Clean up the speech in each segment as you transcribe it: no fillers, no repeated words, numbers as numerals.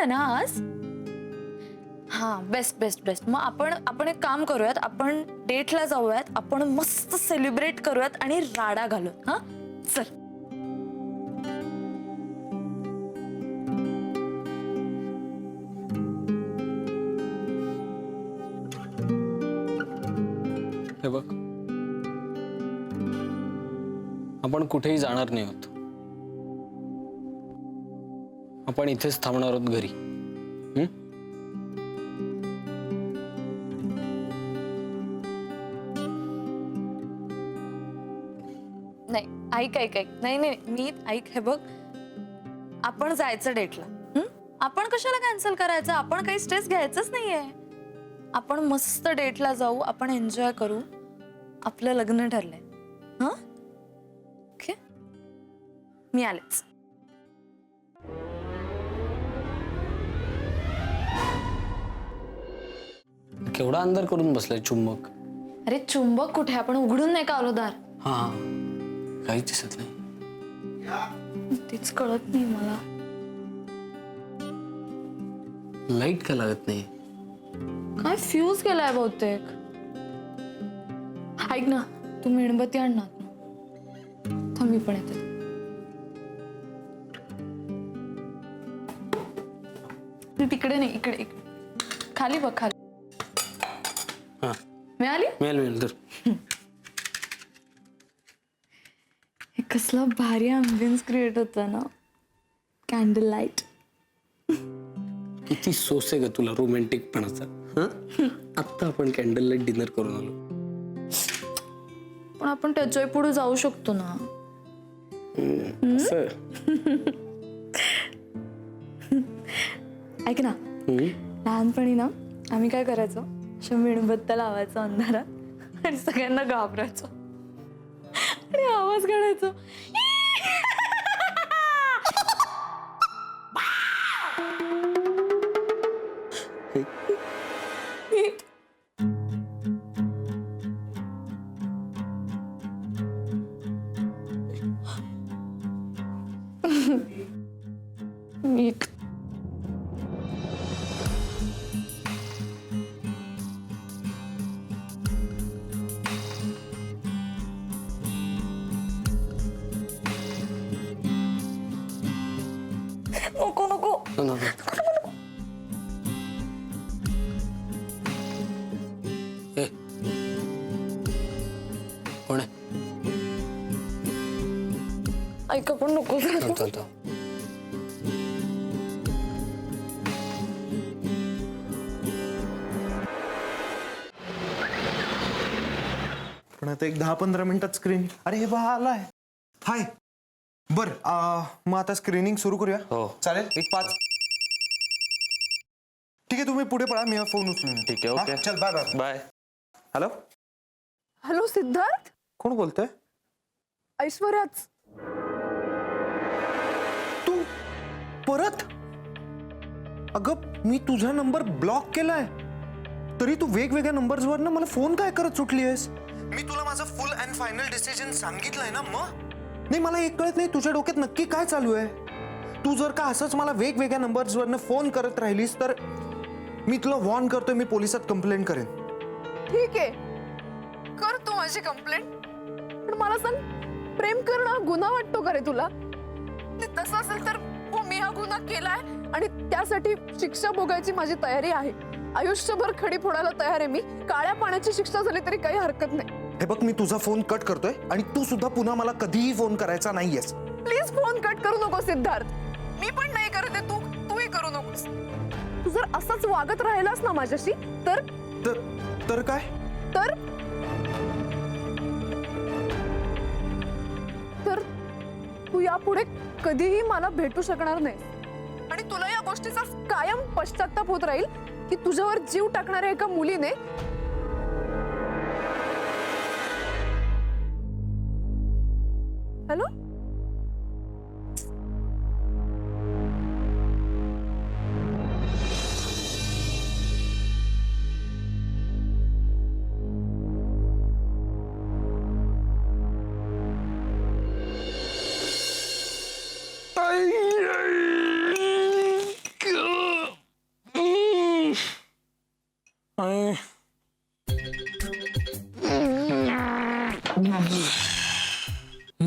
आहे ना आज? हा, बेस्ट बेस्ट बेस्ट. मग आपण एक काम करूयात, आपण डेटला जाऊयात, आपण मस्त सेलिब्रेट करूयात आणि राडा घालूयात. हा चल. हे बघ, आपण कुठेही जाणार नाही आहोत. आपण इथेच थांबणार आहोत घरी. नाही, ऐक ऐक ऐक. नाही नाही मी ऐक. हे बघ, आपण जायचं डेटला. आपण कशाला कॅन्सल करायचं? आपण काही स्ट्रेस घ्यायचंच नाहीये. आपण मस्त डेटला जाऊ, आपण एन्जॉय करू. आपलं लग्न ठरलंय. हा ओके, मी आलेच. केवढा अंधार करून बसलाय चुंबक. अरे चुंबक कुठे? आपण उघडून नाही का आलो दार? हा, काहीच दिसत नाही. तीच कळत नाही मला. लाईट का लागत नाही? काय फ्यूज गेलाय बहुतेक. ऐक ना, तू मेणबत्ती आण ना. थांब, मी पण येते. तिकडे नाही, इकडे इकडे. खाली बघ, खाली. हा, मिळाली? मिळेल तर. हे कसला भारी अँबियन्स क्रिएट होता ना, कॅन्डल लाईट. किती सोस आहे ग तुला रोमॅन्टिकपणाचा. आत्ता आपण कॅन्डल लाईट डिनर करून आलो. पण आपण त्याच्या पुढे जाऊ शकतो ना. ऐक ना, लहानपणी ना आम्ही काय करायचो, अशा मेणबत्त्या लावायचो अंधारात आणि सगळ्यांना घाबरायचो आणि आवाज काढायचो. मीठ. नको नको. कोण आहे? ऐका पण नको. चल. पण आता एक 10-15 मिनिटात स्क्रीन. अरे हे बहा आलाय. हाय. बर, मग आता स्क्रीनिंग सुरू करूया. हो. चालेल. एक 5. ठीक आहे, तुम्ही पुढे पळा, मी हा फोन उचलून. ठीक आहे, ओके. चल, bye bye bye. Hello. Hello Siddharth, कोण बोलतोय? ऐश्वर्याच. तू परत? अगं, मी तुझा नंबर ब्लॉक केलाय, तरी तू वेगवेगळ्या नंबर्सवर ना मला फोन काय करत सुटली आहेस? मी तुला माझा फुल अँड फायनल डिसिजन सांगितलंय ना. मग नाही, मला एक कळत नाही तुझ्या डोक्यात नक्की काय चालू आहे. तू जर का असंच मला वेगवेगळ्या नंबर्सवरनं फोन करत राहिलीस तर मी तुला वॉर्न करतोय, मी पोलिसात कंप्लेंट करेन. ठीक आहे, कर तू माझी कंप्लेंट. पण मला सांग, प्रेम करणं हा गुन्हा वाटतो का रे तुला? ते तसं असेल तर हो, मी हा गुन्हा केलाय आणि त्यासाठी शिक्षा भोगायची माझी तयारी आहे. आयुष्यभर खडी फोडायला तयार आहे मी. काळ्या पाण्याची शिक्षा झाली तरी काही हरकत नाही. हे बघ, मी तुझा फोन कट करतोय आणि तू सुद्धा पुन्हा मला कधीही फोन करायचा नाहीयेस. प्लीज फोन कट करू नको सिद्धार्थ. मी पण नाही करत आहे, तूही करू नकोस. तू जर असंच वागत राहिलास ना माझ्याशी तर काय? तर तू यापुढे कधीही मला भेटू शकणार नाही आणि तुला या गोष्टीचा कायम पश्चाताप होत राहील की तुझ्यावर जीव टाकणाऱ्या एका मुलीने हॅलो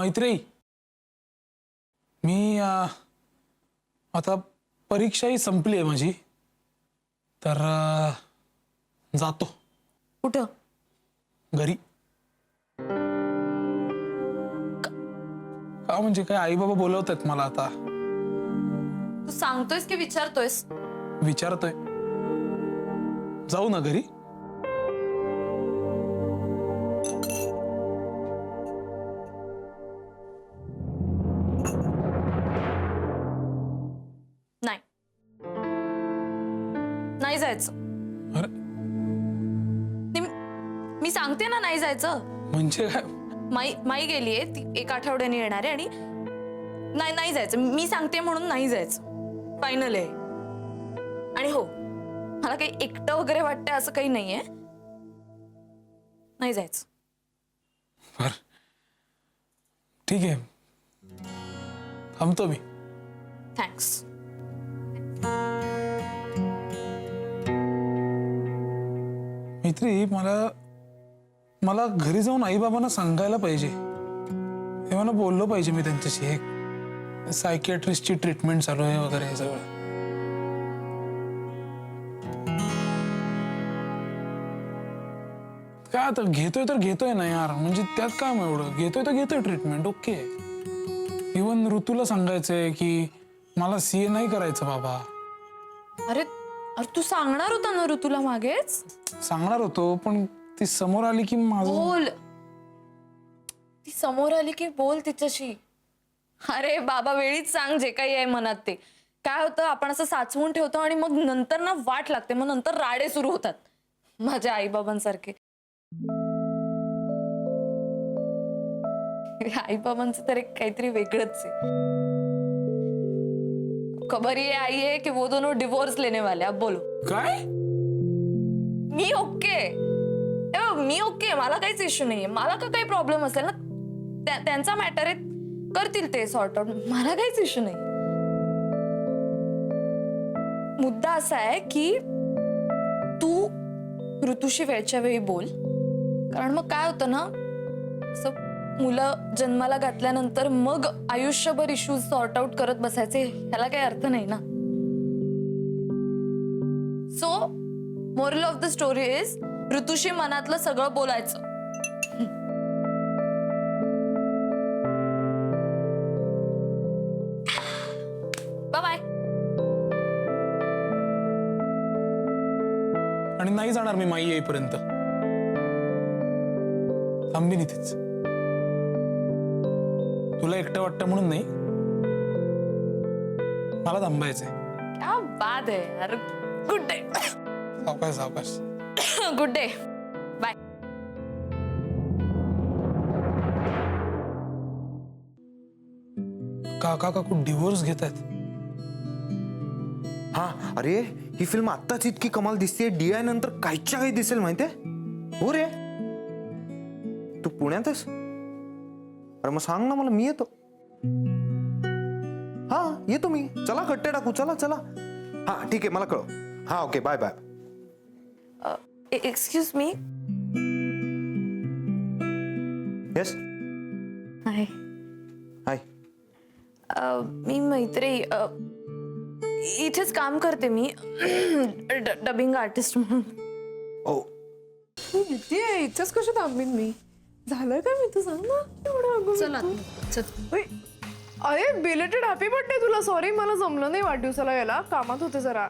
मैत्रेयी, मी आता परीक्षाही संपली आहे माझी, तर जातो कुठं? घरी. का म्हणजे काय, आई बाबा बोलवतात मला आता. तू सांगतोयस की विचारतोयस? विचारतोय. जाऊ ना घरी. नाही, नाही जायचं. अरे मी सांगते ना नाही जायचं. म्हणजे काय? माई गेलीये, ती 1 आठवड्याने येणार आहे आणि नाही जायचं. मी सांगते म्हणून नाही जायचं. फायनल आहे. आणि हो, मला काही एकटं वगैरे वाटतंय असं काही नाहीये. नाही जायचं. बर, ठीक आहे, थांबतो मी. थँक्स. मैत्री, मला घरी जाऊन आई बाबांना सांगायला पाहिजे. हे मला बोललो पाहिजे मी त्यांच्याशी. एक सायकियाट्रिस्टची ट्रीटमेंट चालू आहे वगैरे हे सगळं. काय आता घेतोय तर घेतोय ना यार, म्हणजे त्यात काय मग एवढं. घेतोय तर घेतोय ट्रीटमेंट, ओके. इवन ऋतूला सांगायचंय की मला सीए नाही करायचं बाबा. अरे तू सांगणार होता ना ऋतूला मागेच? सांगणार होतो, पण ती समोर आली की माझं. बोल. ती समोर आली की बोल तिच्याशी. अरे बाबा, वेळीच सांग जे काही आहे मनात ते. काय होतं, आपण असं साचवून ठेवतो आणि मग नंतर ना वाट लागते, मग नंतर राडे सुरू होतात. माझ्या आई बाबांसारखे. आई बाबांचं तर एक काहीतरी वेगळंच आहे. खबर ये आई है कि वो दोनों डिवोर्स लेने वाले. अब बोलो. काय? मी ओके. मी ओके, मला काहीच इश्यू नाहीये. मला का काही प्रॉब्लेम असेल ना, त्यांचा मॅटर आहे, करतील ते सॉर्ट आउट. मला काहीच इश्यू नाही. मुद्दा असा आहे की तू ऋतूशी वेळच्या वेळी बोल. कारण मग काय होतं ना, असं मुलं जन्माला घातल्यानंतर मग आयुष्यभर इश्यूज सॉर्ट आउट करत बसायचे, ह्याला काही अर्थ नाही ना. So moral of the story is, ऋतूशी मनातलं सगळं बोलायचं. Bye bye. आणि नाही जाणार मी माई येईपर्यंत. थांबीन इथेच. तुला एकटं वाटतं म्हणून नाही, मला थांबायचंय. क्या बात आहे यार. Good day. सावकाश सावकाश. Good day. बाय. काका काकू डिवोर्स घेतात. हा, अरे ही फिल्म आत्ताच इतकी कमाल दिसते, DI नंतर काहीच्या काही दिसेल माहितीये. हो रे, तू पुण्यात आहेस? अरे मग सांग ना मला, मी येतो. हा येतो मी. चला कट्टे टाकू. चला चला. हा ठीक आहे, मला कळव. हा okay, bye bye. Excuse me. Yes. Hi. Hi. मी मैत्री. इथेच काम करते मी, डबिंग आर्टिस्ट म्हणून. ओ इथेच कशी थांबीन मी? झालं काय मी, तू सांग ना. एवढं अगं चला चल. ओय, अरे बिलेटेड हॅपी बर्थडे तुला. सॉरी, मला जमलं नाही वाढदिवसाला यायला, कामात होते जरा.